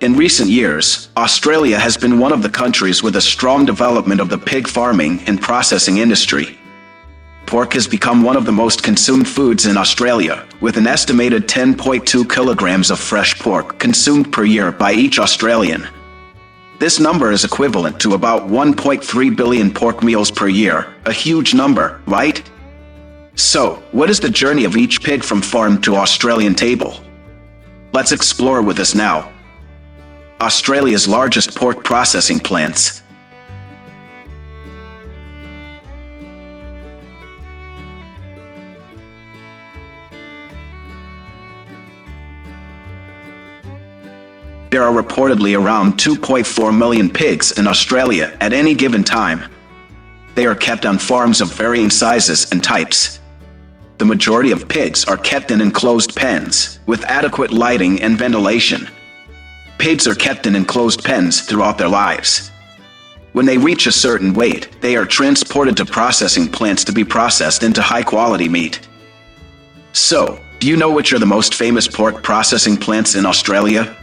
In recent years, Australia has been one of the countries with a strong development of the pig farming and processing industry. Pork has become one of the most consumed foods in Australia, with an estimated 10.2 kilograms of fresh pork consumed per year by each Australian. This number is equivalent to about 1.3 billion pork meals per year, a huge number, right? So, what is the journey of each pig from farm to Australian table? Let's explore with us now. Australia's largest pork processing plants. There are reportedly around 2.4 million pigs in Australia at any given time. They are kept on farms of varying sizes and types. The majority of pigs are kept in enclosed pens, with adequate lighting and ventilation. Pigs are kept in enclosed pens throughout their lives. When they reach a certain weight, they are transported to processing plants to be processed into high-quality meat. So, do you know which are the most famous pork processing plants in Australia?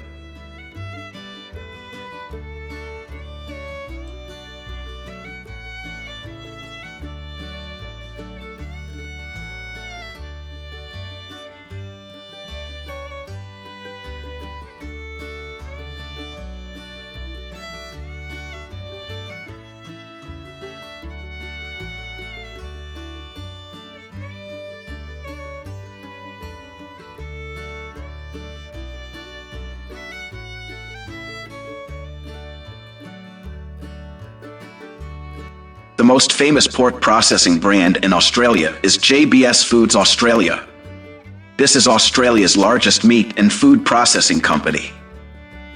The most famous pork processing brand in Australia is JBS Foods Australia. This is Australia's largest meat and food processing company.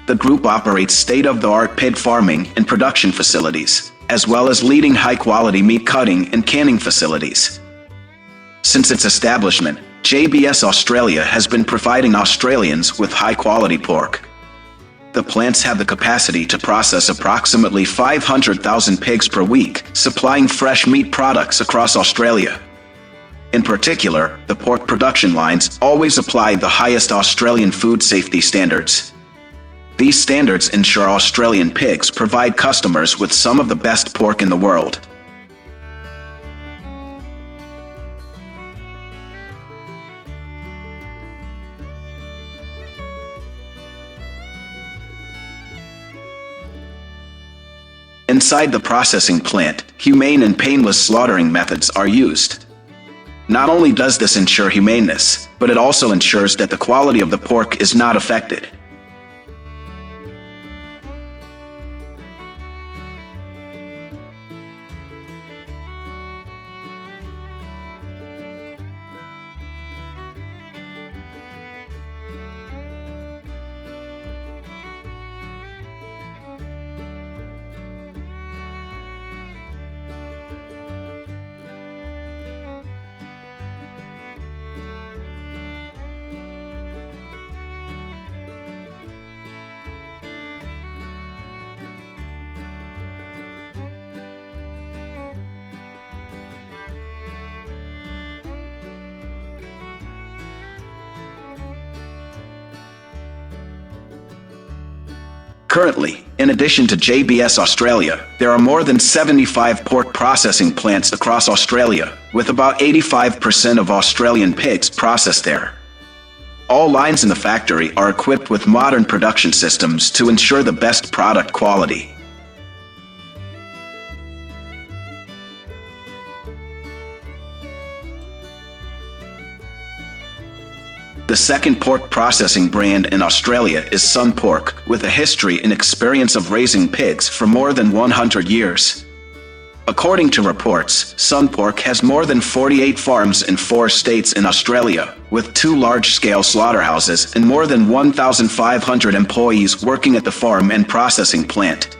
The group operates state-of-the-art pig farming and production facilities, as well as leading high-quality meat cutting and canning facilities. Since its establishment, JBS Australia has been providing Australians with high-quality pork. The plants have the capacity to process approximately 500,000 pigs per week, supplying fresh meat products across Australia. In particular, the pork production lines always apply the highest Australian food safety standards. These standards ensure Australian pigs provide customers with some of the best pork in the world. Inside the processing plant, humane and painless slaughtering methods are used. Not only does this ensure humaneness, but it also ensures that the quality of the pork is not affected. Currently, in addition to JBS Australia, there are more than 75 pork processing plants across Australia, with about 85% of Australian pigs processed there. All lines in the factory are equipped with modern production systems to ensure the best product quality. The second pork processing brand in Australia is Sun Pork, with a history and experience of raising pigs for more than 100 years. According to reports, Sun Pork has more than 48 farms in 4 states in Australia, with 2 large-scale slaughterhouses and more than 1,500 employees working at the farm and processing plant.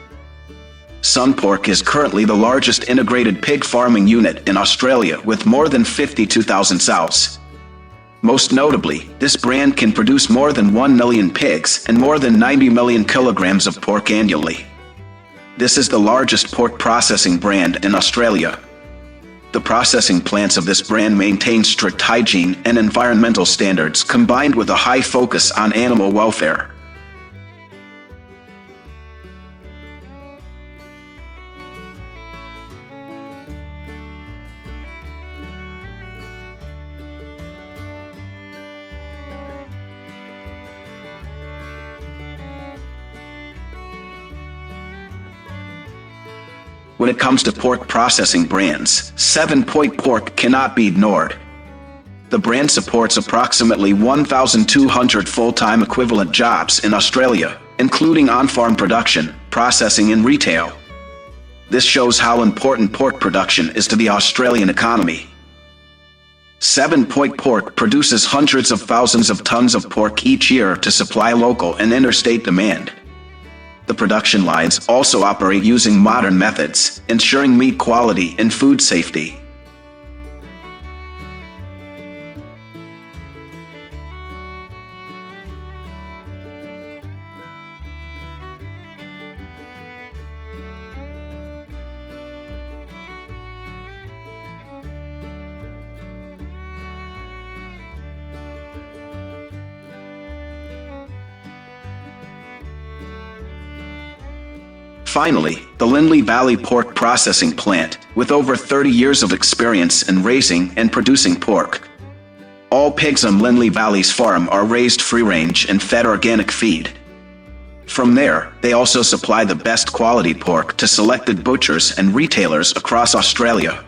Sun Pork is currently the largest integrated pig farming unit in Australia with more than 52,000 sows. Most notably, this brand can produce more than 1 million pigs and more than 90 million kilograms of pork annually. This is the largest pork processing brand in Australia. The processing plants of this brand maintain strict hygiene and environmental standards combined with a high focus on animal welfare. When it comes to pork processing brands, 7 Point Pork cannot be ignored. The brand supports approximately 1,200 full-time equivalent jobs in Australia, including on-farm production, processing and retail. This shows how important pork production is to the Australian economy. 7 Point Pork produces hundreds of thousands of tons of pork each year to supply local and interstate demand. The production lines also operate using modern methods, ensuring meat quality and food safety. Finally, the Lindley Valley Pork Processing Plant, with over 30 years of experience in raising and producing pork. All pigs on Lindley Valley's farm are raised free-range and fed organic feed. From there, they also supply the best quality pork to selected butchers and retailers across Australia.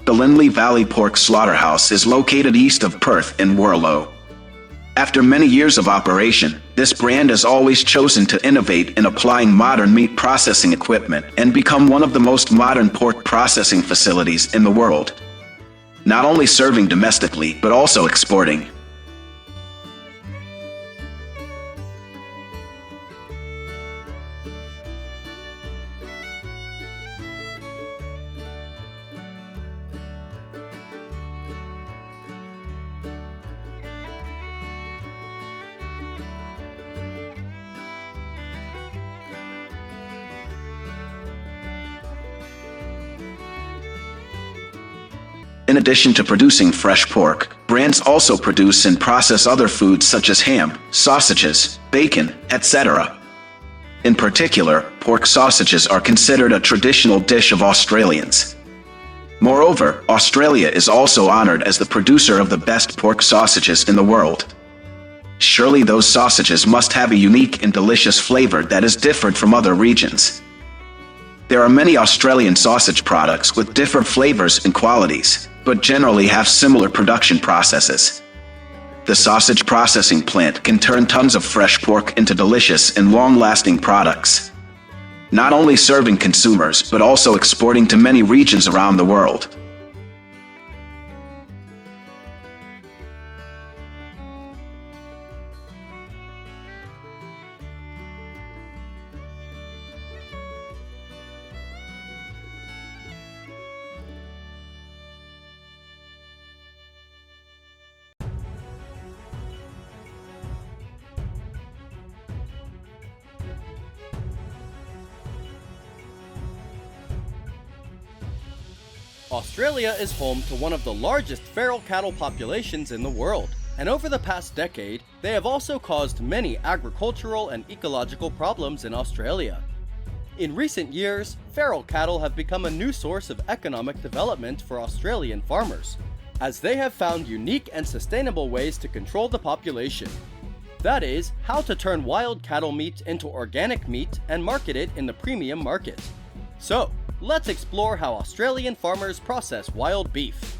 The Lindley Valley Pork Slaughterhouse is located east of Perth in Warlow. After many years of operation, this brand has always chosen to innovate in applying modern meat processing equipment and become one of the most modern pork processing facilities in the world. Not only serving domestically but also exporting. In addition to producing fresh pork, brands also produce and process other foods such as ham, sausages, bacon, etc. In particular, pork sausages are considered a traditional dish of Australians. Moreover, Australia is also honored as the producer of the best pork sausages in the world. Surely those sausages must have a unique and delicious flavor that is different from other regions. There are many Australian sausage products with different flavors and qualities, but generally have similar production processes. The sausage processing plant can turn tons of fresh pork into delicious and long-lasting products. Not only serving consumers but also exporting to many regions around the world. Australia is home to one of the largest feral cattle populations in the world, and over the past decade, they have also caused many agricultural and ecological problems in Australia. In recent years, feral cattle have become a new source of economic development for Australian farmers, as they have found unique and sustainable ways to control the population. That is, how to turn wild cattle meat into organic meat and market it in the premium market. So, let's explore how Australian farmers process wild beef.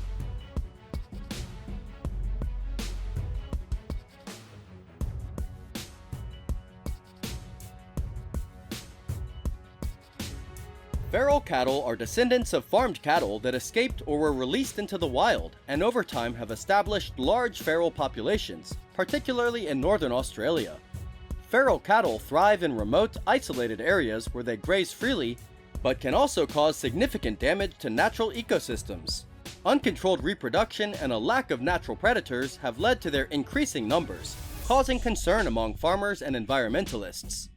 Feral cattle are descendants of farmed cattle that escaped or were released into the wild and over time have established large feral populations, particularly in northern Australia. Feral cattle thrive in remote, isolated areas where they graze freely, but can also cause significant damage to natural ecosystems. Uncontrolled reproduction and a lack of natural predators have led to their increasing numbers, causing concern among farmers and environmentalists.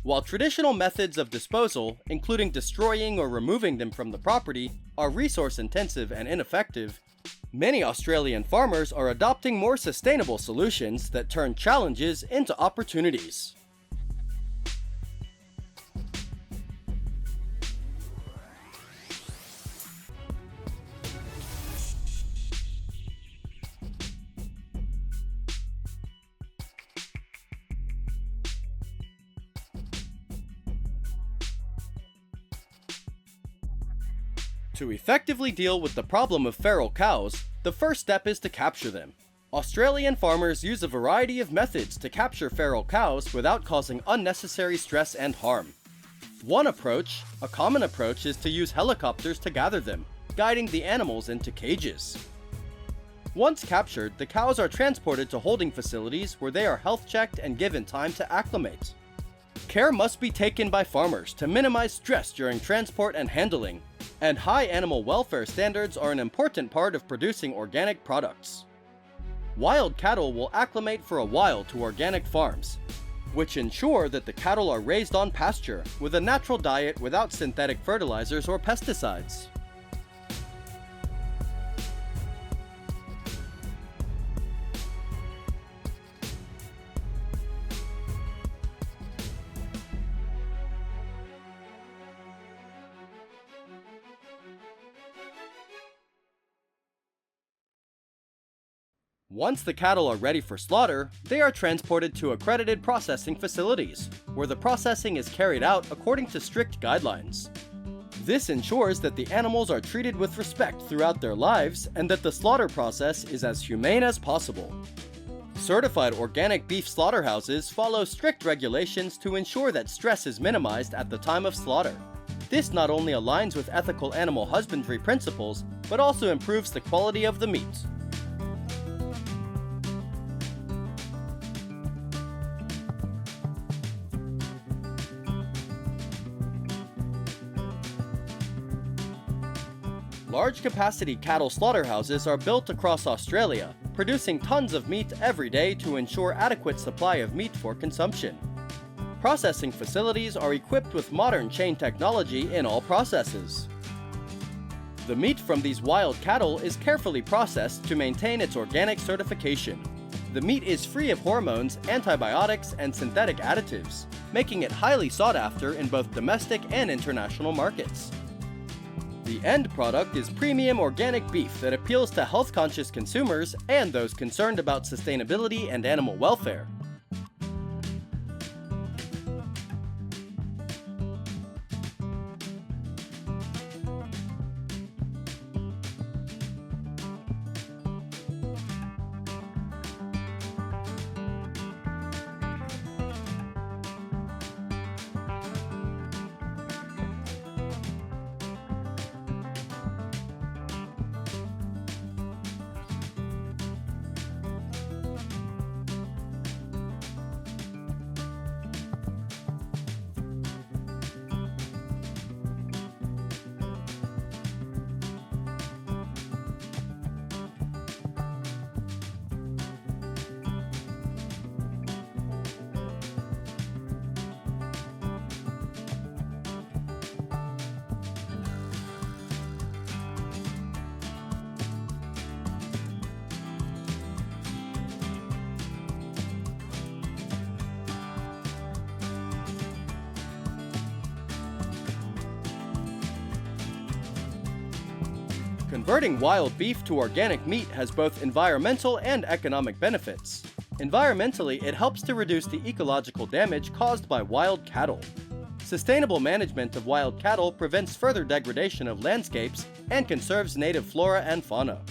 While traditional methods of disposal, including destroying or removing them from the property, are resource-intensive and ineffective, Many Australian farmers are adopting more sustainable solutions that turn challenges into opportunities. To effectively deal with the problem of feral cows, the first step is to capture them. Australian farmers use a variety of methods to capture feral cows without causing unnecessary stress and harm. One approach, a common approach, is to use helicopters to gather them, guiding the animals into cages. Once captured, the cows are transported to holding facilities where they are health checked and given time to acclimate. Care must be taken by farmers to minimize stress during transport and handling, and high animal welfare standards are an important part of producing organic products. Wild cattle will acclimate for a while to organic farms, which ensure that the cattle are raised on pasture with a natural diet without synthetic fertilizers or pesticides. Once the cattle are ready for slaughter, they are transported to accredited processing facilities, where the processing is carried out according to strict guidelines. This ensures that the animals are treated with respect throughout their lives and that the slaughter process is as humane as possible. Certified organic beef slaughterhouses follow strict regulations to ensure that stress is minimized at the time of slaughter. This not only aligns with ethical animal husbandry principles, but also improves the quality of the meat. Large-capacity cattle slaughterhouses are built across Australia, producing tons of meat every day to ensure adequate supply of meat for consumption. Processing facilities are equipped with modern chain technology in all processes. The meat from these wild cattle is carefully processed to maintain its organic certification. The meat is free of hormones, antibiotics, and synthetic additives, making it highly sought after in both domestic and international markets. The end product is premium organic beef that appeals to health-conscious consumers and those concerned about sustainability and animal welfare. Converting wild beef to organic meat has both environmental and economic benefits. Environmentally, it helps to reduce the ecological damage caused by wild cattle. Sustainable management of wild cattle prevents further degradation of landscapes and conserves native flora and fauna.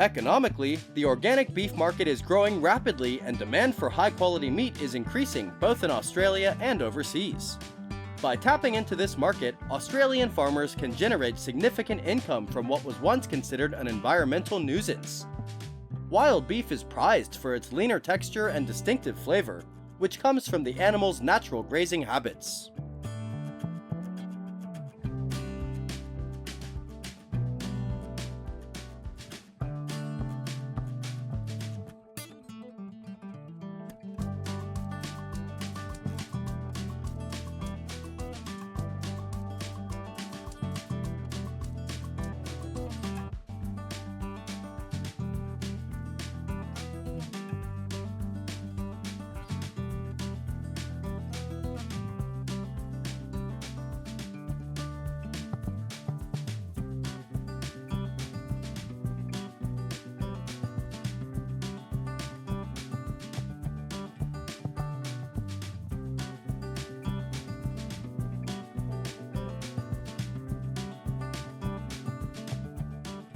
Economically, the organic beef market is growing rapidly and demand for high-quality meat is increasing both in Australia and overseas. By tapping into this market, Australian farmers can generate significant income from what was once considered an environmental nuisance. Wild beef is prized for its leaner texture and distinctive flavor, which comes from the animal's natural grazing habits.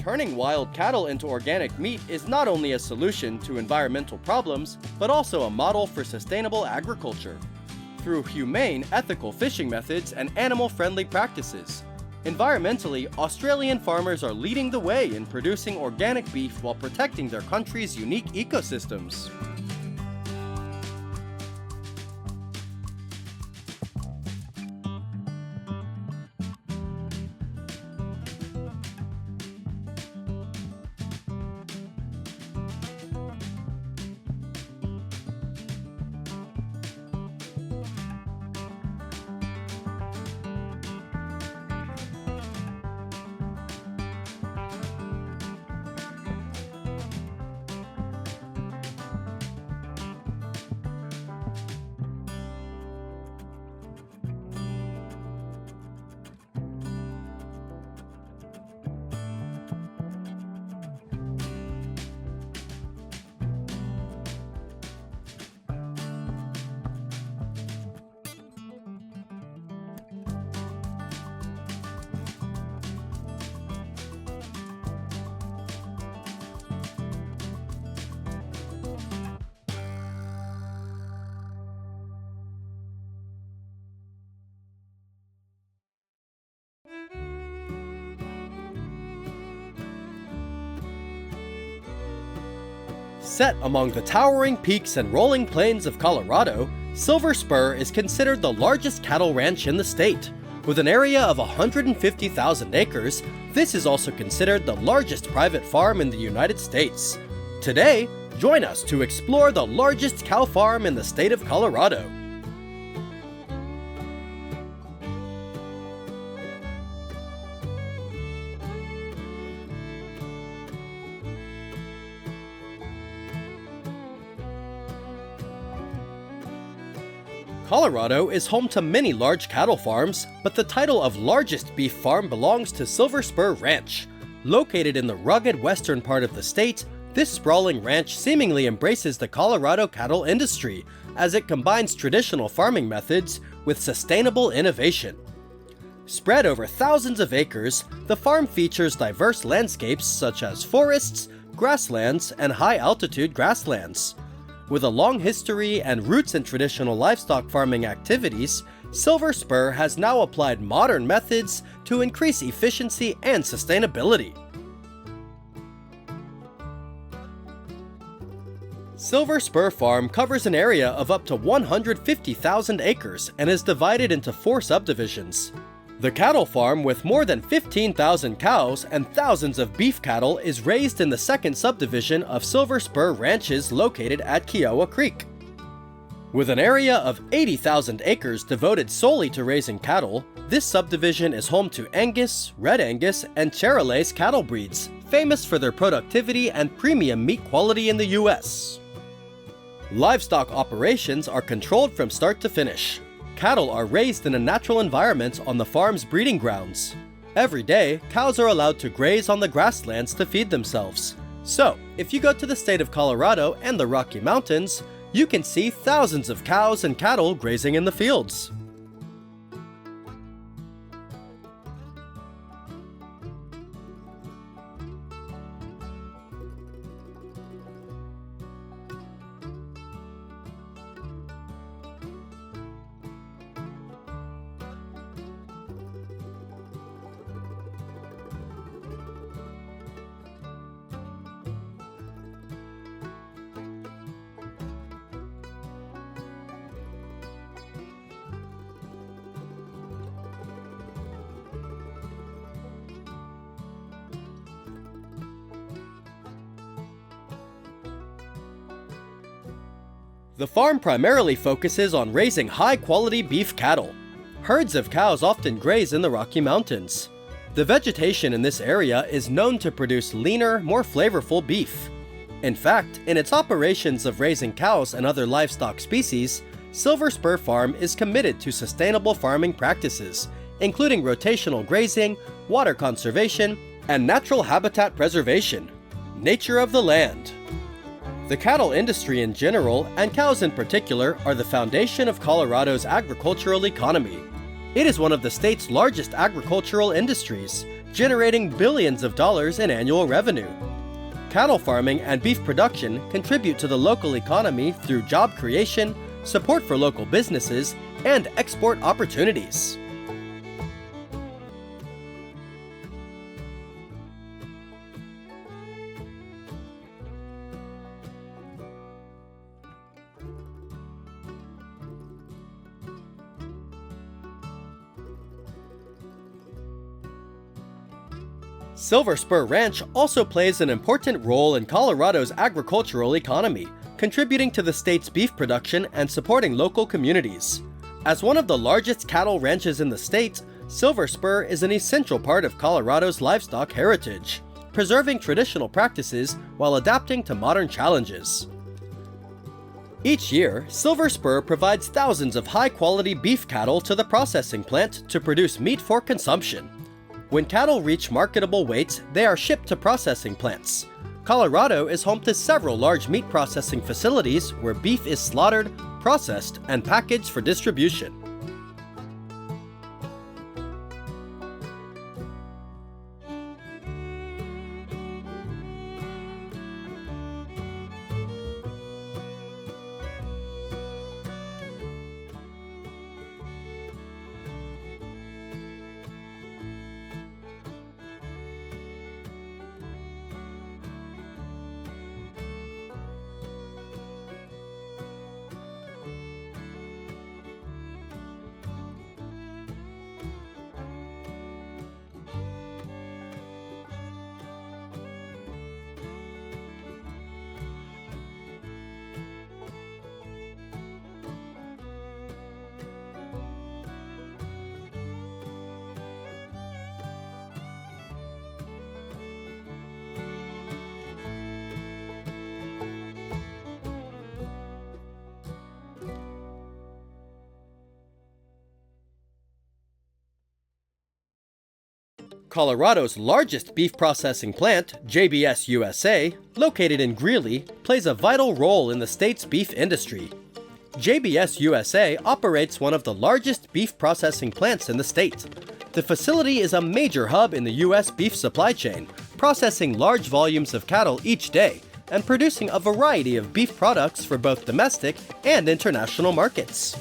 Turning wild cattle into organic meat is not only a solution to environmental problems, but also a model for sustainable agriculture. Through humane, ethical fishing methods and animal-friendly practices, environmentally, Australian farmers are leading the way in producing organic beef while protecting their country's unique ecosystems. Set among the towering peaks and rolling plains of Colorado, Silver Spur is considered the largest cattle ranch in the state. With an area of 150,000 acres, this is also considered the largest private farm in the United States. Today, join us to explore the largest cow farm in the state of Colorado. Colorado is home to many large cattle farms, but the title of largest beef farm belongs to Silver Spur Ranch. Located in the rugged western part of the state, this sprawling ranch seemingly embraces the Colorado cattle industry, as it combines traditional farming methods with sustainable innovation. Spread over thousands of acres, the farm features diverse landscapes such as forests, grasslands, and high-altitude grasslands. With a long history and roots in traditional livestock farming activities, Silver Spur has now applied modern methods to increase efficiency and sustainability. Silver Spur Farm covers an area of up to 150,000 acres and is divided into 4 subdivisions. The cattle farm, with more than 15,000 cows and thousands of beef cattle, is raised in the second subdivision of Silver Spur Ranches located at Kiowa Creek. With an area of 80,000 acres devoted solely to raising cattle, this subdivision is home to Angus, Red Angus, and Charolais cattle breeds, famous for their productivity and premium meat quality in the US. Livestock operations are controlled from start to finish. Cattle are raised in a natural environment on the farm's breeding grounds. Every day, cows are allowed to graze on the grasslands to feed themselves. So, if you go to the state of Colorado and the Rocky Mountains, you can see thousands of cows and cattle grazing in the fields. The farm primarily focuses on raising high-quality beef cattle. Herds of cows often graze in the Rocky Mountains. The vegetation in this area is known to produce leaner, more flavorful beef. In fact, in its operations of raising cows and other livestock species, Silver Spur Farm is committed to sustainable farming practices, including rotational grazing, water conservation, and natural habitat preservation. Nature of the land. The cattle industry in general, and cows in particular, are the foundation of Colorado's agricultural economy. It is one of the state's largest agricultural industries, generating billions of dollars in annual revenue. Cattle farming and beef production contribute to the local economy through job creation, support for local businesses, and export opportunities. Silver Spur Ranch also plays an important role in Colorado's agricultural economy, contributing to the state's beef production and supporting local communities. As one of the largest cattle ranches in the state, Silver Spur is an essential part of Colorado's livestock heritage, preserving traditional practices while adapting to modern challenges. Each year, Silver Spur provides thousands of high-quality beef cattle to the processing plant to produce meat for consumption. When cattle reach marketable weights, they are shipped to processing plants. Colorado is home to several large meat processing facilities where beef is slaughtered, processed, and packaged for distribution. Colorado's largest beef processing plant, JBS USA, located in Greeley, plays a vital role in the state's beef industry. JBS USA operates one of the largest beef processing plants in the state. The facility is a major hub in the U.S. beef supply chain, processing large volumes of cattle each day and producing a variety of beef products for both domestic and international markets.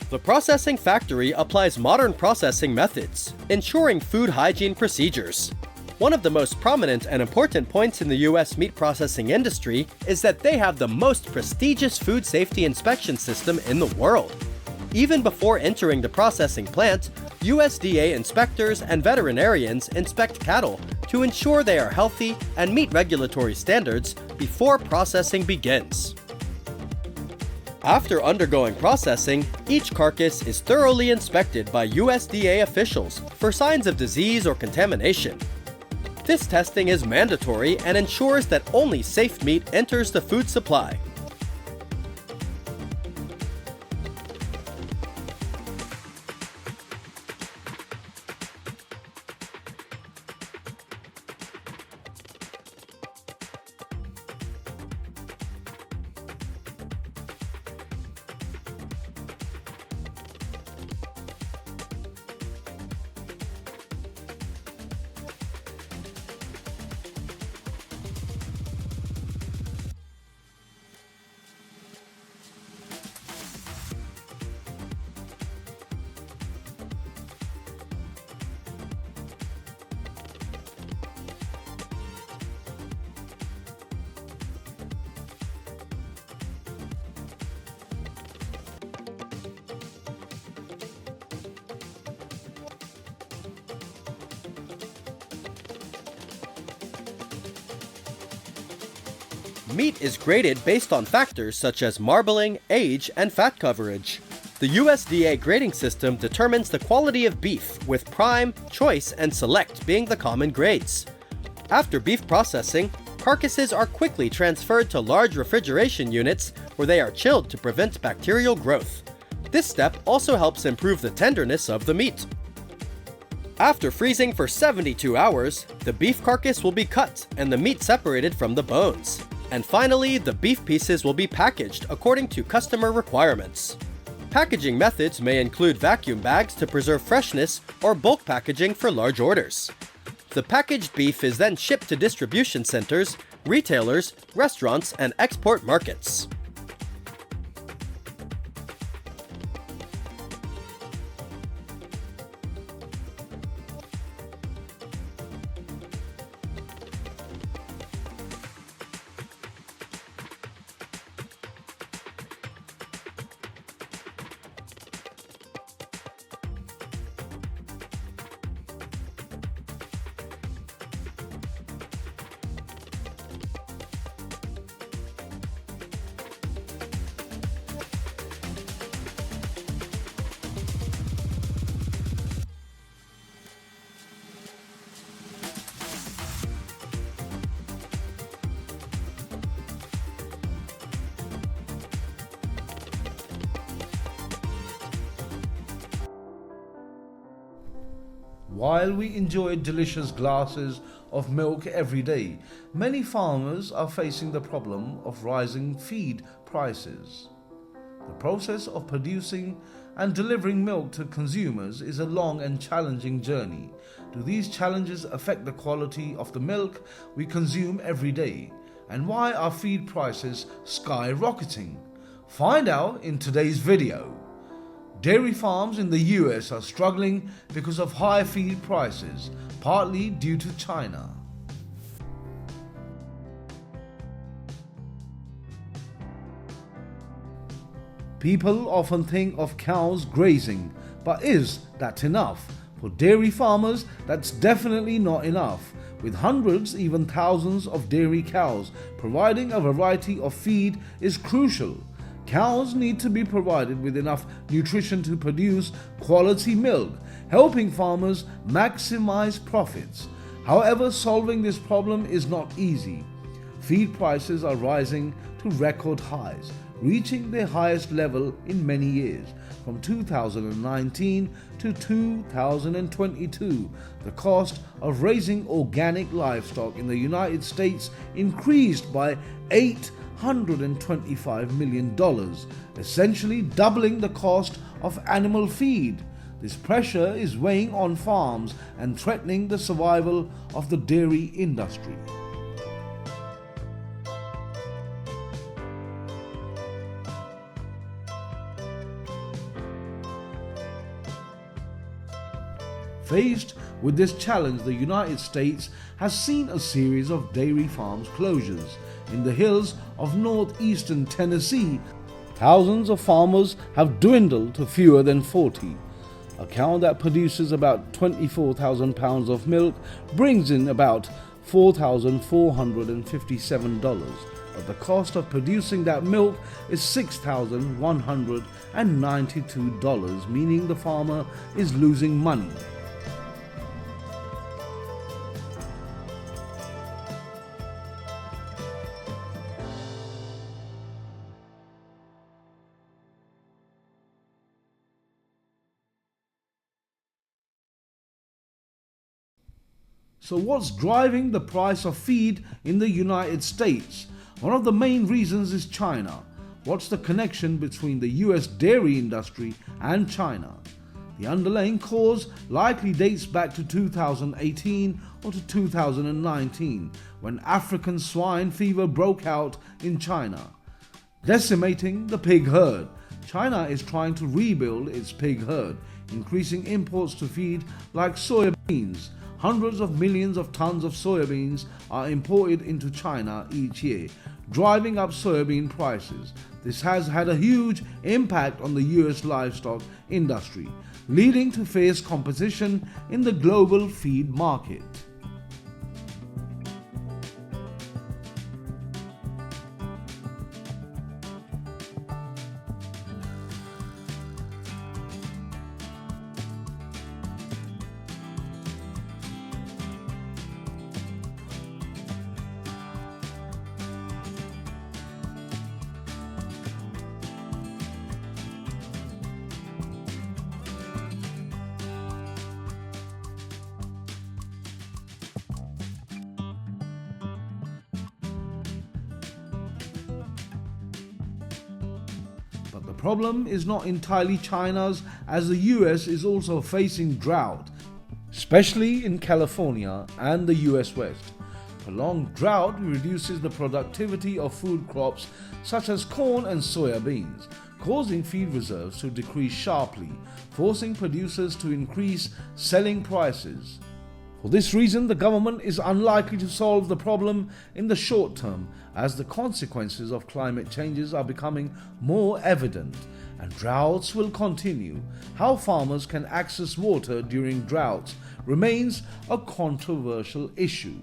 The processing factory applies modern processing methods, ensuring food hygiene procedures. One of the most prominent and important points in the U.S. meat processing industry is that they have the most prestigious food safety inspection system in the world. Even before entering the processing plant, USDA inspectors and veterinarians inspect cattle to ensure they are healthy and meet regulatory standards before processing begins. After undergoing processing, each carcass is thoroughly inspected by USDA officials for signs of disease or contamination. This testing is mandatory and ensures that only safe meat enters the food supply. Meat is graded based on factors such as marbling, age, and fat coverage. The USDA grading system determines the quality of beef, with prime, choice, and select being the common grades. After beef processing, carcasses are quickly transferred to large refrigeration units where they are chilled to prevent bacterial growth. This step also helps improve the tenderness of the meat. After freezing for 72 hours, the beef carcass will be cut and the meat separated from the bones. And finally, the beef pieces will be packaged according to customer requirements. Packaging methods may include vacuum bags to preserve freshness or bulk packaging for large orders. The packaged beef is then shipped to distribution centers, retailers, restaurants, and export markets. While we enjoy delicious glasses of milk every day, many farmers are facing the problem of rising feed prices. The process of producing and delivering milk to consumers is a long and challenging journey. Do these challenges affect the quality of the milk we consume every day? And why are feed prices skyrocketing? Find out in today's video. Dairy farms in the US are struggling because of high feed prices, partly due to China. People often think of cows grazing, but is that enough? For dairy farmers, that's definitely not enough. With hundreds, even thousands of dairy cows, providing a variety of feed is crucial. Cows need to be provided with enough nutrition to produce quality milk, helping farmers maximize profits. However, solving this problem is not easy. Feed prices are rising to record highs, reaching their highest level in many years. From 2019 to 2022, the cost of raising organic livestock in the United States increased by $825 million, essentially doubling the cost of animal feed. This pressure is weighing on farms and threatening the survival of the dairy industry. Faced with this challenge, the United States has seen a series of dairy farms closures. In the hills of northeastern Tennessee, thousands of farmers have dwindled to fewer than 40. A cow that produces about 24,000 pounds of milk brings in about $4,457, but the cost of producing that milk is $6,192, meaning the farmer is losing money. So what's driving the price of feed in the United States? One of the main reasons is China. What's the connection between the US dairy industry and China? The underlying cause likely dates back to 2018 or to 2019, when African swine fever broke out in China, decimating the pig herd. China is trying to rebuild its pig herd, increasing imports to feed like soya beans. Hundreds of millions of tons of soybeans are imported into China each year, driving up soybean prices. This has had a huge impact on the US livestock industry, leading to fierce competition in the global feed market. The problem is not entirely China's, as the US is also facing drought, especially in California and the US West. Prolonged drought reduces the productivity of food crops such as corn and soya beans, causing feed reserves to decrease sharply, forcing producers to increase selling prices. For this reason, the government is unlikely to solve the problem in the short term, as the consequences of climate changes are becoming more evident and droughts will continue. How farmers can access water during droughts remains a controversial issue.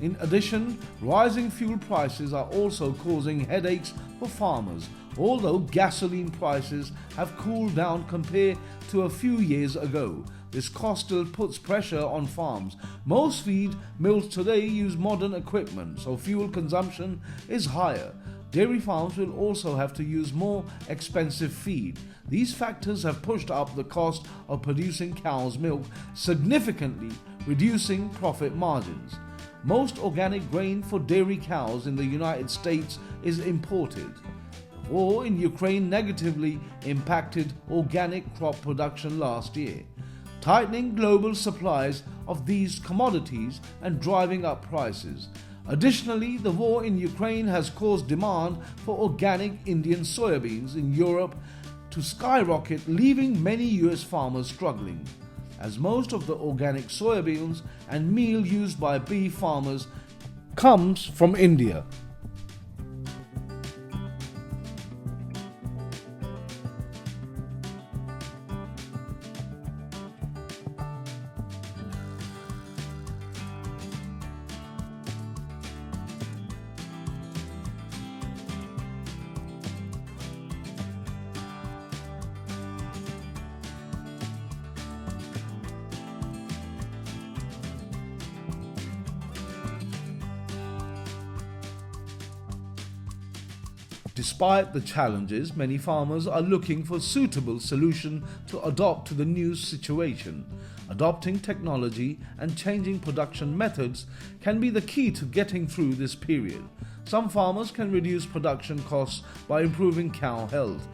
In addition, rising fuel prices are also causing headaches for farmers. Although gasoline prices have cooled down compared to a few years ago, this cost still puts pressure on farms. Most feed mills today use modern equipment, so fuel consumption is higher. Dairy farms will also have to use more expensive feed. These factors have pushed up the cost of producing cow's milk, significantly reducing profit margins. Most organic grain for dairy cows in the United States is imported. The war in Ukraine negatively impacted organic crop production last year, tightening global supplies of these commodities and driving up prices. Additionally, the war in Ukraine has caused demand for organic Indian soybeans in Europe to skyrocket, leaving many US farmers struggling, as most of the organic soybeans and meal used by beef farmers comes from India. Despite the challenges, many farmers are looking for a suitable solution to adopt to the new situation. Adopting technology and changing production methods can be the key to getting through this period. Some farmers can reduce production costs by improving cow health,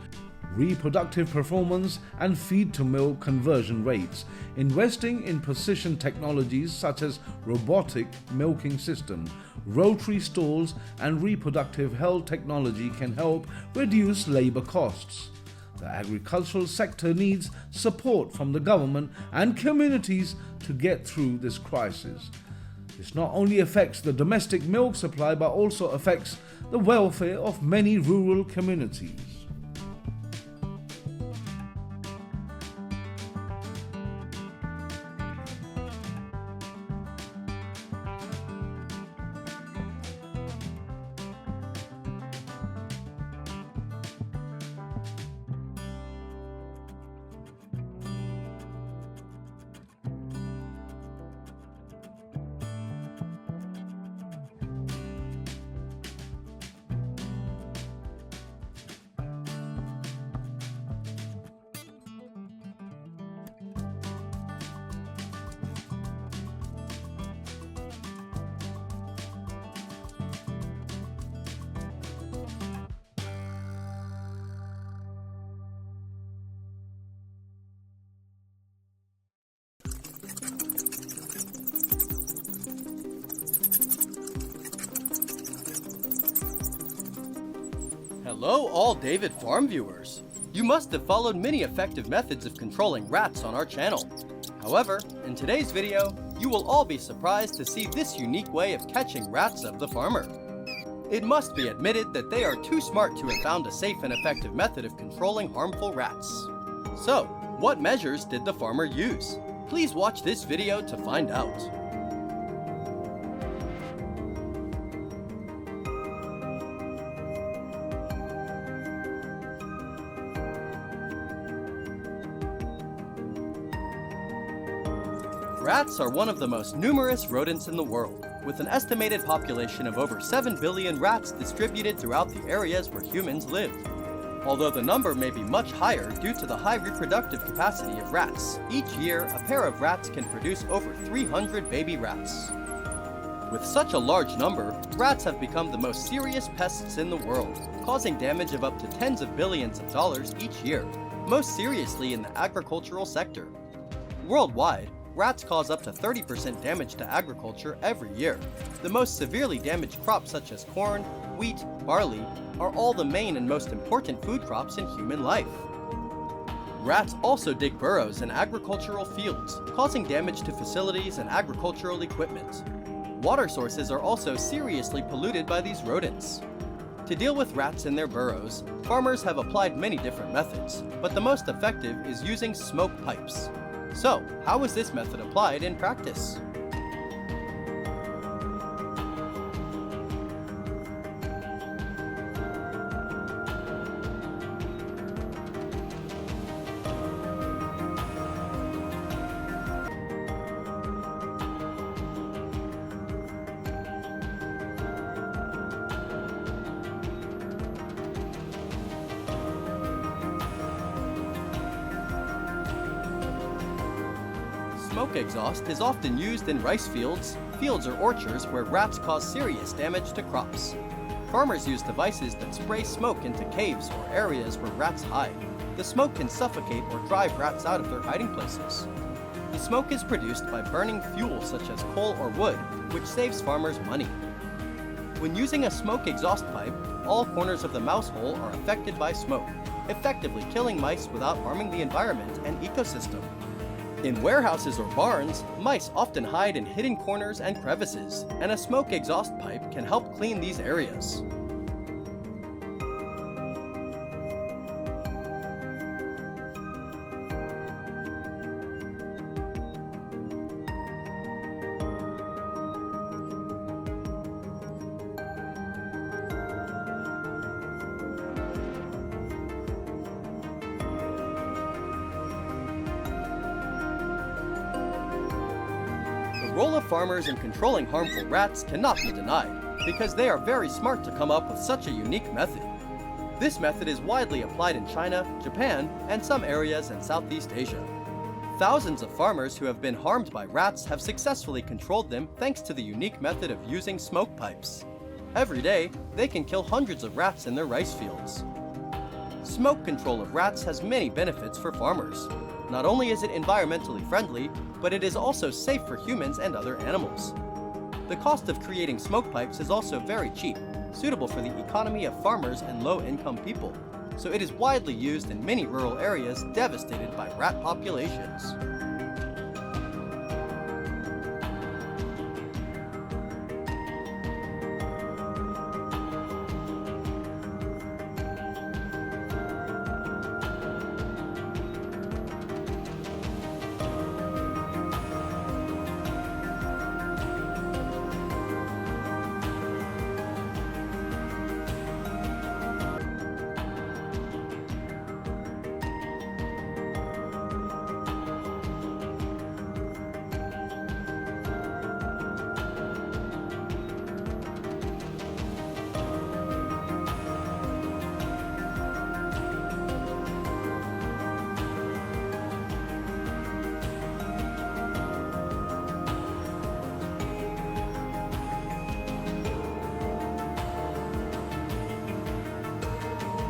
reproductive performance and feed-to-milk conversion rates. Investing in precision technologies such as robotic milking system, rotary stalls and reproductive health technology can help reduce labor costs. The agricultural sector needs support from the government and communities to get through this crisis. This not only affects the domestic milk supply but also affects the welfare of many rural communities. Hello all David Farm viewers! You must have followed many effective methods of controlling rats on our channel. However, in today's video, you will all be surprised to see this unique way of catching rats of the farmer. It must be admitted that they are too smart to have found a safe and effective method of controlling harmful rats. So, what measures did the farmer use? Please watch this video to find out. Rats are one of the most numerous rodents in the world, with an estimated population of over 7 billion rats distributed throughout the areas where humans live. Although the number may be much higher due to the high reproductive capacity of rats, each year a pair of rats can produce over 300 baby rats. With such a large number, rats have become the most serious pests in the world, causing damage of up to tens of billions of dollars each year, most seriously in the agricultural sector. Worldwide, rats cause up to 30% damage to agriculture every year. The most severely damaged crops such as corn, wheat, barley are all the main and most important food crops in human life. Rats also dig burrows in agricultural fields, causing damage to facilities and agricultural equipment. Water sources are also seriously polluted by these rodents. To deal with rats in their burrows, farmers have applied many different methods, but the most effective is using smoke pipes. So, how is this method applied in practice? Smoke exhaust is often used in rice fields or orchards where rats cause serious damage to crops. Farmers use devices that spray smoke into caves or areas where rats hide. The smoke can suffocate or drive rats out of their hiding places. The smoke is produced by burning fuel such as coal or wood, which saves farmers money. When using a smoke exhaust pipe, all corners of the mouse hole are affected by smoke, effectively killing mice without harming the environment and ecosystem. In warehouses or barns, mice often hide in hidden corners and crevices, and a smoke exhaust pipe can help clean these areas. The role of farmers in controlling harmful rats cannot be denied, because they are very smart to come up with such a unique method. This method is widely applied in China, Japan, and some areas in Southeast Asia. Thousands of farmers who have been harmed by rats have successfully controlled them thanks to the unique method of using smoke pipes. Every day, they can kill hundreds of rats in their rice fields. Smoke control of rats has many benefits for farmers. Not only is it environmentally friendly, but it is also safe for humans and other animals. The cost of creating smoke pipes is also very cheap, suitable for the economy of farmers and low-income people, so it is widely used in many rural areas devastated by rat populations.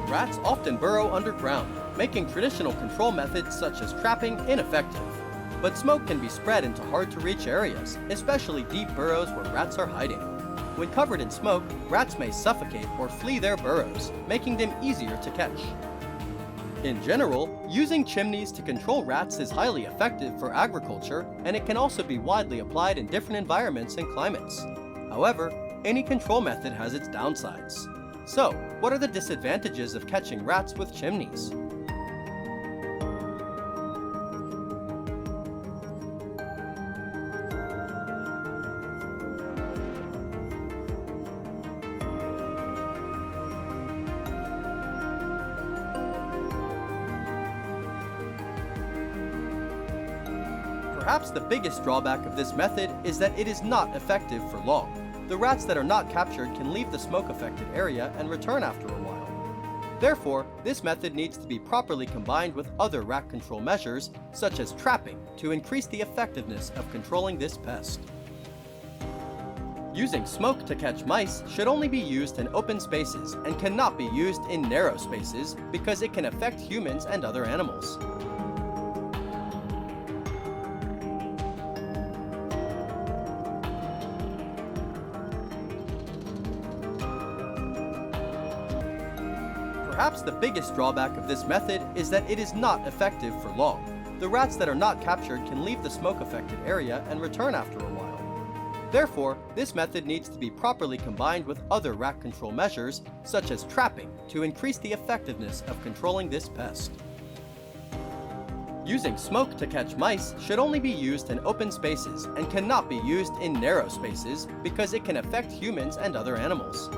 Rats often burrow underground, making traditional control methods such as trapping ineffective. But smoke can be spread into hard-to-reach areas, especially deep burrows where rats are hiding. When covered in smoke, rats may suffocate or flee their burrows, making them easier to catch. In general, using chimneys to control rats is highly effective for agriculture, and it can also be widely applied in different environments and climates. However, any control method has its downsides. So, what are the disadvantages of catching rats with chimneys? Perhaps the biggest drawback of this method is that it is not effective for long. The rats that are not captured can leave the smoke-affected area and return after a while. Therefore, this method needs to be properly combined with other rat control measures, such as trapping, to increase the effectiveness of controlling this pest. Using smoke to catch mice should only be used in open spaces and cannot be used in narrow spaces because it can affect humans and other animals. Perhaps the biggest drawback of this method is that it is not effective for long. The rats that are not captured can leave the smoke-affected area and return after a while. Therefore, this method needs to be properly combined with other rat control measures, such as trapping, to increase the effectiveness of controlling this pest. Using smoke to catch mice should only be used in open spaces and cannot be used in narrow spaces because it can affect humans and other animals.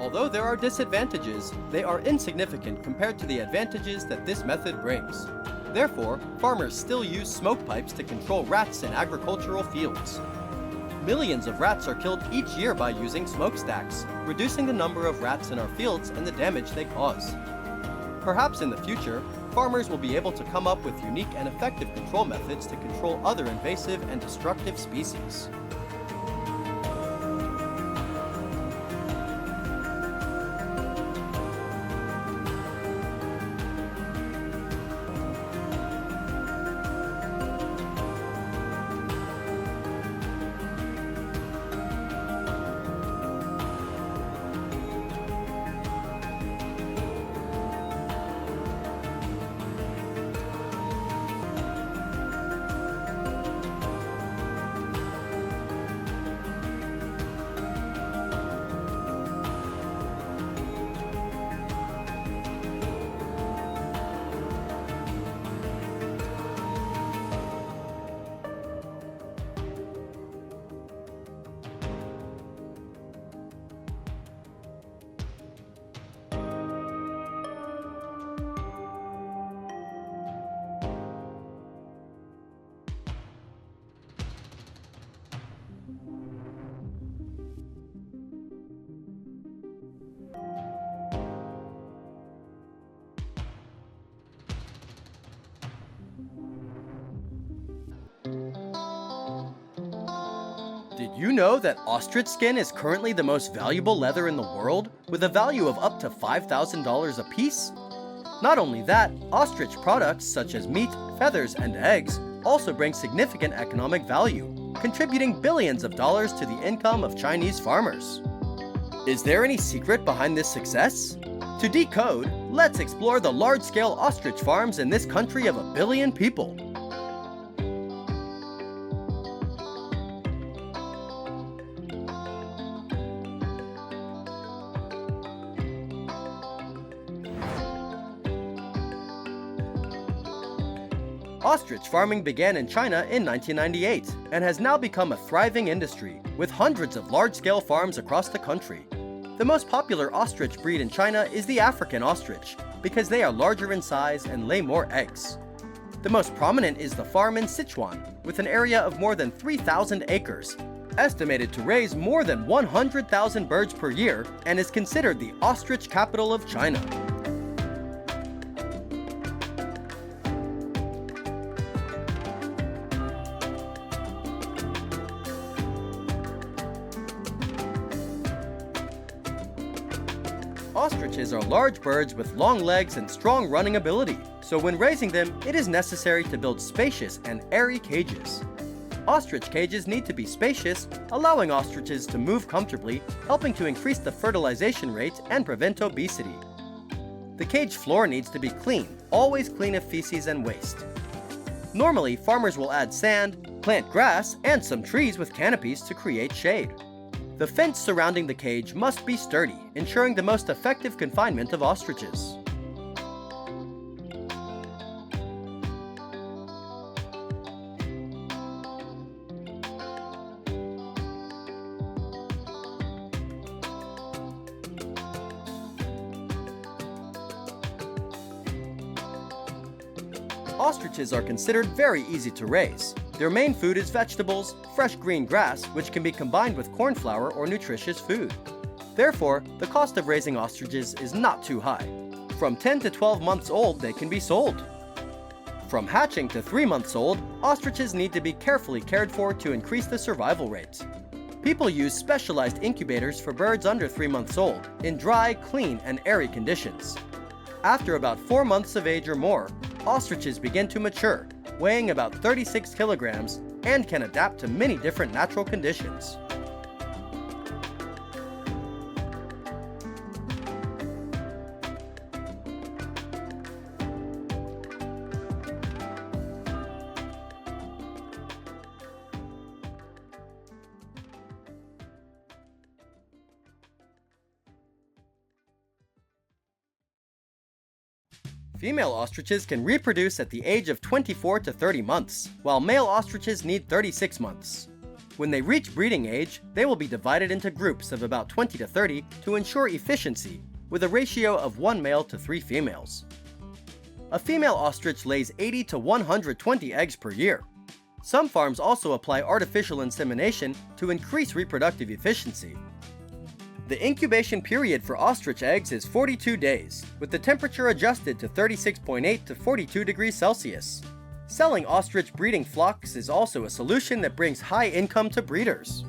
Although there are disadvantages, they are insignificant compared to the advantages that this method brings. Therefore, farmers still use smoke pipes to control rats in agricultural fields. Millions of rats are killed each year by using smokestacks, reducing the number of rats in our fields and the damage they cause. Perhaps in the future, farmers will be able to come up with unique and effective control methods to control other invasive and destructive species. Did you know that ostrich skin is currently the most valuable leather in the world, with a value of up to $5,000 a piece? Not only that, ostrich products such as meat, feathers, and eggs also bring significant economic value, contributing billions of dollars to the income of Chinese farmers. Is there any secret behind this success? To decode, let's explore the large-scale ostrich farms in this country of 1 billion people. Ostrich farming began in China in 1998 and has now become a thriving industry, with hundreds of large-scale farms across the country. The most popular ostrich breed in China is the African ostrich, because they are larger in size and lay more eggs. The most prominent is the farm in Sichuan, with an area of more than 3,000 acres, estimated to raise more than 100,000 birds per year, and is considered the ostrich capital of China. Ostriches are large birds with long legs and strong running ability, so when raising them, it is necessary to build spacious and airy cages. Ostrich cages need to be spacious, allowing ostriches to move comfortably, helping to increase the fertilization rate and prevent obesity. The cage floor needs to be clean, always clean of feces and waste. Normally, farmers will add sand, plant grass, and some trees with canopies to create shade. The fence surrounding the cage must be sturdy, ensuring the most effective confinement of ostriches. Ostriches are considered very easy to raise. Their main food is vegetables, fresh green grass, which can be combined with corn flour or nutritious food. Therefore, the cost of raising ostriches is not too high. From 10 to 12 months old, they can be sold. From hatching to 3 months old, ostriches need to be carefully cared for to increase the survival rate. People use specialized incubators for birds under 3 months old, in dry, clean, and airy conditions. After about 4 months of age or more, ostriches begin to mature, weighing about 36 kilograms, and can adapt to many different natural conditions. Female ostriches can reproduce at the age of 24 to 30 months, while male ostriches need 36 months. When they reach breeding age, they will be divided into groups of about 20 to 30 to ensure efficiency, with a ratio of 1 male to 3 females. A female ostrich lays 80 to 120 eggs per year. Some farms also apply artificial insemination to increase reproductive efficiency. The incubation period for ostrich eggs is 42 days, with the temperature adjusted to 36.8 to 42 degrees Celsius. Selling ostrich breeding flocks is also a solution that brings high income to breeders.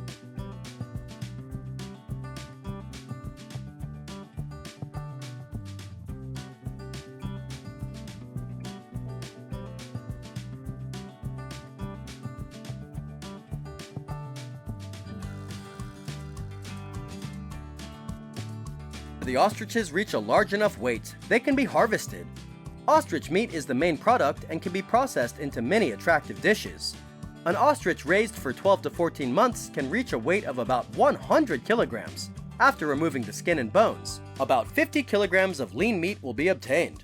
The ostriches reach a large enough weight, they can be harvested. Ostrich meat is the main product and can be processed into many attractive dishes. An ostrich raised for 12 to 14 months can reach a weight of about 100 kilograms. After removing the skin and bones, about 50 kilograms of lean meat will be obtained.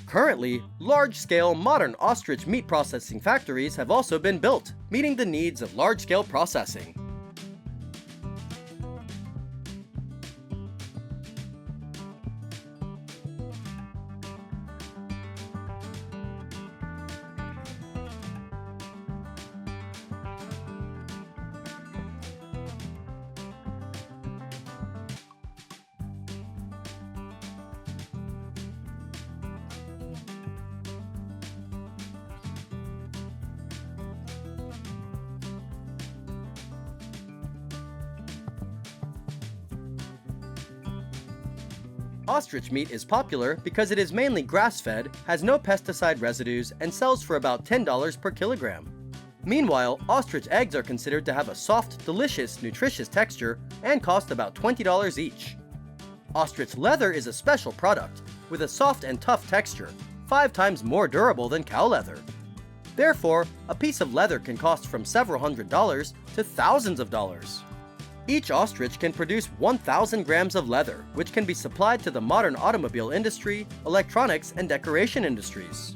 Currently, large-scale modern ostrich meat processing factories have also been built, meeting the needs of large-scale processing. Ostrich meat is popular because it is mainly grass-fed, has no pesticide residues, and sells for about $10 per kilogram. Meanwhile, ostrich eggs are considered to have a soft, delicious, nutritious texture and cost about $20 each. Ostrich leather is a special product with a soft and tough texture, 5 times more durable than cow leather. Therefore, a piece of leather can cost from several $100s to thousands of dollars. Each ostrich can produce 1,000 grams of leather, which can be supplied to the modern automobile industry, electronics, and decoration industries.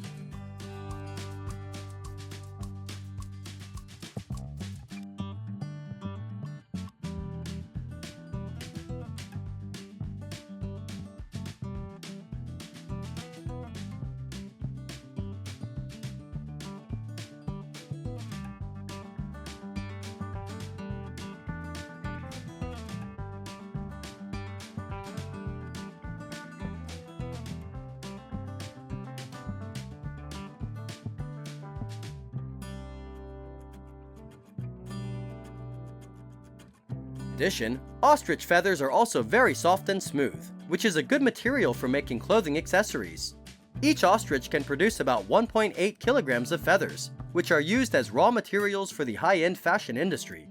In addition, ostrich feathers are also very soft and smooth, which is a good material for making clothing accessories. Each ostrich can produce about 1.8 kilograms of feathers, which are used as raw materials for the high-end fashion industry.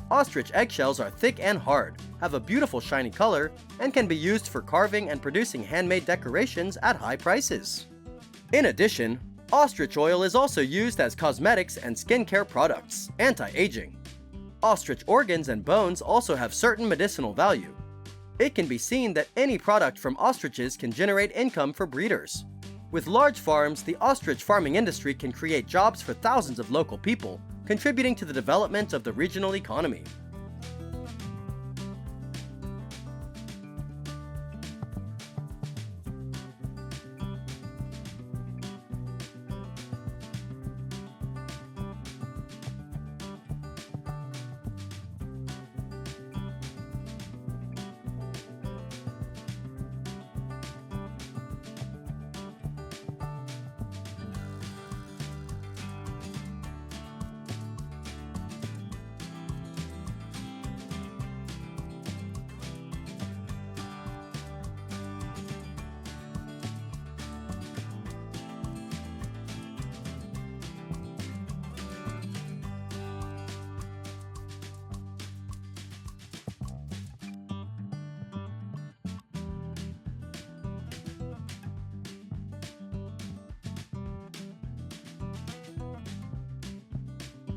Ostrich eggshells are thick and hard, have a beautiful shiny color, and can be used for carving and producing handmade decorations at high prices. In addition, ostrich oil is also used as cosmetics and skincare products, anti-aging. Ostrich organs and bones also have certain medicinal value. It can be seen that any product from ostriches can generate income for breeders. With large farms, the ostrich farming industry can create jobs for thousands of local people, contributing to the development of the regional economy.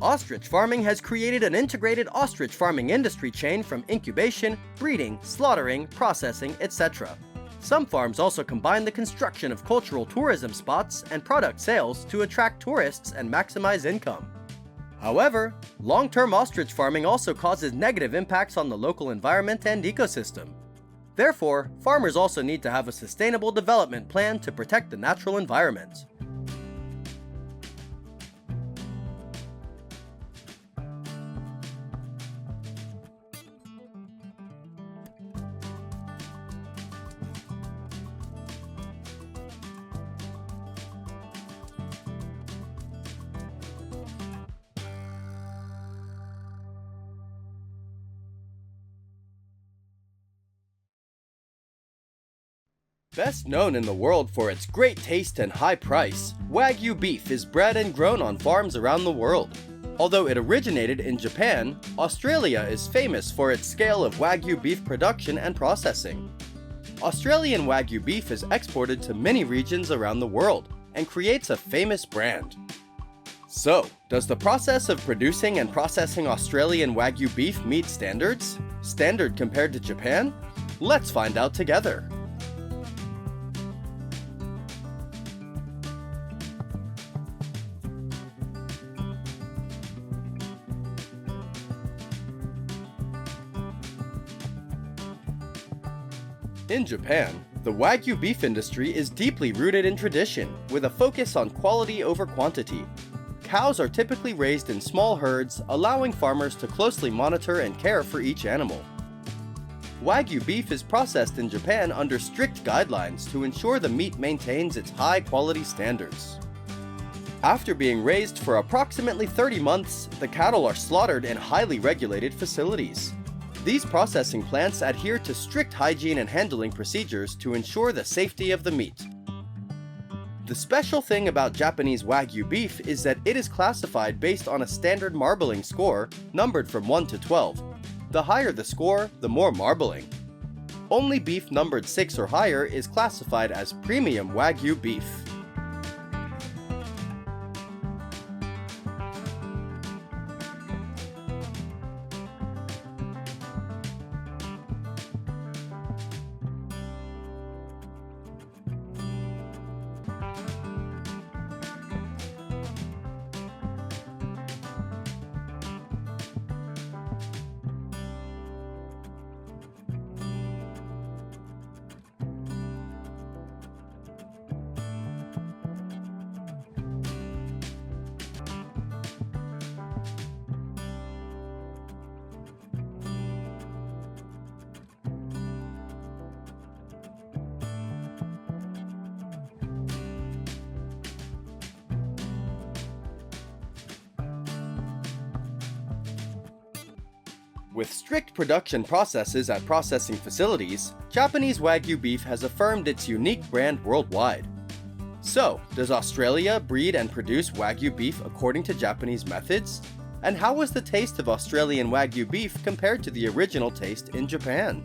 Ostrich farming has created an integrated ostrich farming industry chain from incubation, breeding, slaughtering, processing, etc. Some farms also combine the construction of cultural tourism spots and product sales to attract tourists and maximize income. However, long-term ostrich farming also causes negative impacts on the local environment and ecosystem. Therefore, farmers also need to have a sustainable development plan to protect the natural environment. Best known in the world for its great taste and high price, wagyu beef is bred and grown on farms around the world. Although it originated in Japan, Australia is famous for its scale of wagyu beef production and processing. Australian wagyu beef is exported to many regions around the world and creates a famous brand. So, does the process of producing and processing Australian wagyu beef meet standards? Standard compared to Japan? Let's find out together. In Japan, the wagyu beef industry is deeply rooted in tradition, with a focus on quality over quantity. Cows are typically raised in small herds, allowing farmers to closely monitor and care for each animal. Wagyu beef is processed in Japan under strict guidelines to ensure the meat maintains its high quality standards. After being raised for approximately 30 months, the cattle are slaughtered in highly regulated facilities. These processing plants adhere to strict hygiene and handling procedures to ensure the safety of the meat. The special thing about Japanese wagyu beef is that it is classified based on a standard marbling score numbered from 1 to 12. The higher the score, the more marbling. Only beef numbered 6 or higher is classified as premium wagyu beef. With strict production processes at processing facilities, Japanese wagyu beef has affirmed its unique brand worldwide. So, does Australia breed and produce wagyu beef according to Japanese methods? And how was the taste of Australian wagyu beef compared to the original taste in Japan?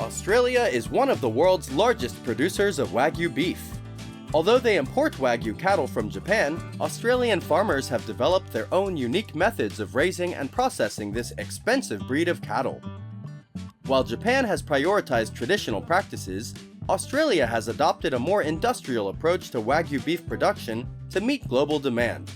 Australia is one of the world's largest producers of wagyu beef. Although they import wagyu cattle from Japan, Australian farmers have developed their own unique methods of raising and processing this expensive breed of cattle. While Japan has prioritized traditional practices, Australia has adopted a more industrial approach to wagyu beef production to meet global demand.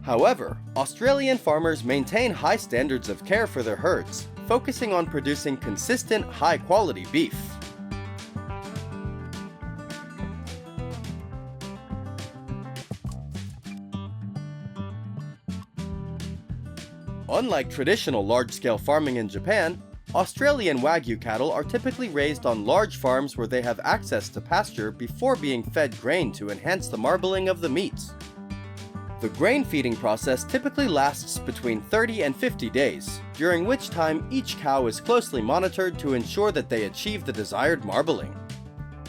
However, Australian farmers maintain high standards of care for their herds, focusing on producing consistent, high-quality beef. Unlike traditional large-scale farming in Japan, Australian wagyu cattle are typically raised on large farms where they have access to pasture before being fed grain to enhance the marbling of the meat. The grain feeding process typically lasts between 30 and 50 days, during which time each cow is closely monitored to ensure that they achieve the desired marbling.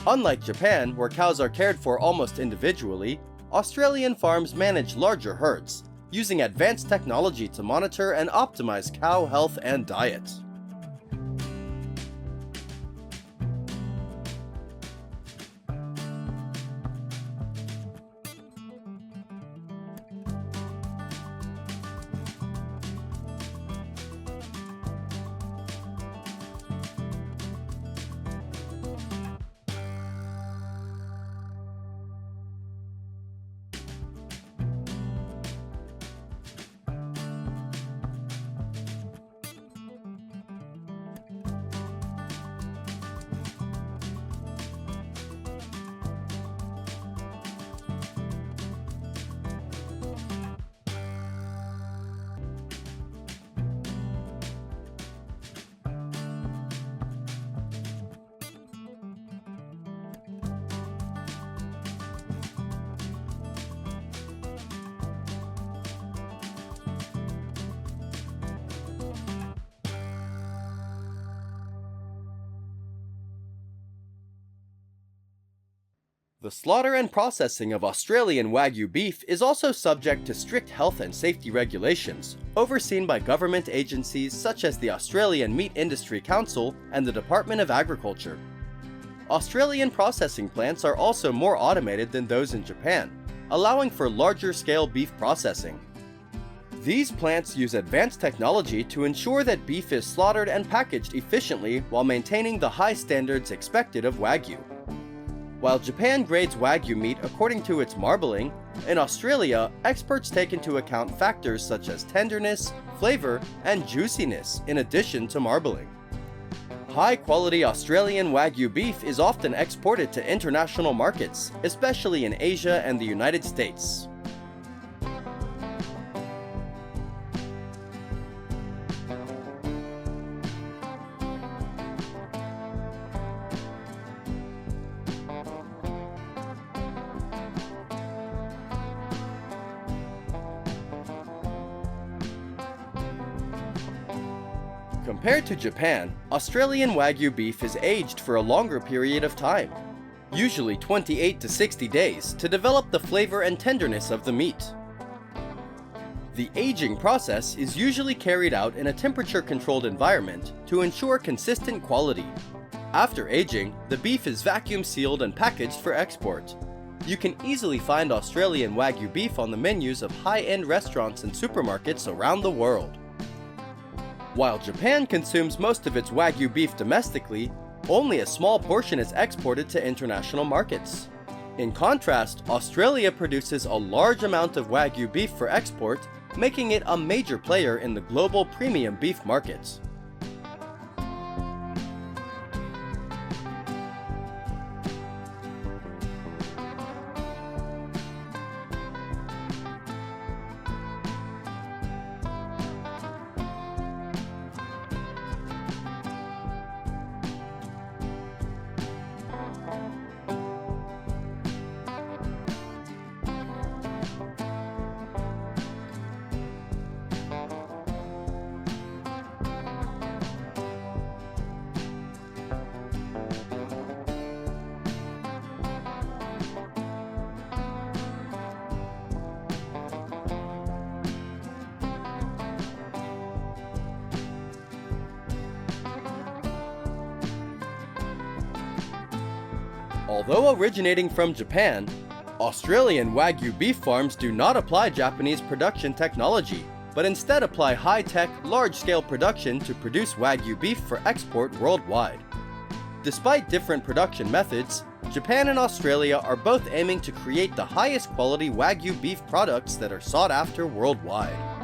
Unlike Japan, where cows are cared for almost individually, Australian farms manage larger herds, using advanced technology to monitor and optimize cow health and diet. The slaughter and processing of Australian wagyu beef is also subject to strict health and safety regulations, overseen by government agencies such as the Australian Meat Industry Council and the Department of Agriculture. Australian processing plants are also more automated than those in Japan, allowing for larger-scale beef processing. These plants use advanced technology to ensure that beef is slaughtered and packaged efficiently while maintaining the high standards expected of wagyu. While Japan grades wagyu meat according to its marbling, in Australia, experts take into account factors such as tenderness, flavor, and juiciness in addition to marbling. High-quality Australian wagyu beef is often exported to international markets, especially in Asia and the United States. Compared to Japan, Australian wagyu beef is aged for a longer period of time, usually 28 to 60 days, to develop the flavor and tenderness of the meat. The aging process is usually carried out in a temperature-controlled environment to ensure consistent quality. After aging, the beef is vacuum sealed and packaged for export. You can easily find Australian wagyu beef on the menus of high-end restaurants and supermarkets around the world. While Japan consumes most of its wagyu beef domestically, only a small portion is exported to international markets. In contrast, Australia produces a large amount of wagyu beef for export, making it a major player in the global premium beef markets. Although originating from Japan, Australian wagyu beef farms do not apply Japanese production technology, but instead apply high-tech, large-scale production to produce wagyu beef for export worldwide. Despite different production methods, Japan and Australia are both aiming to create the highest quality wagyu beef products that are sought after worldwide.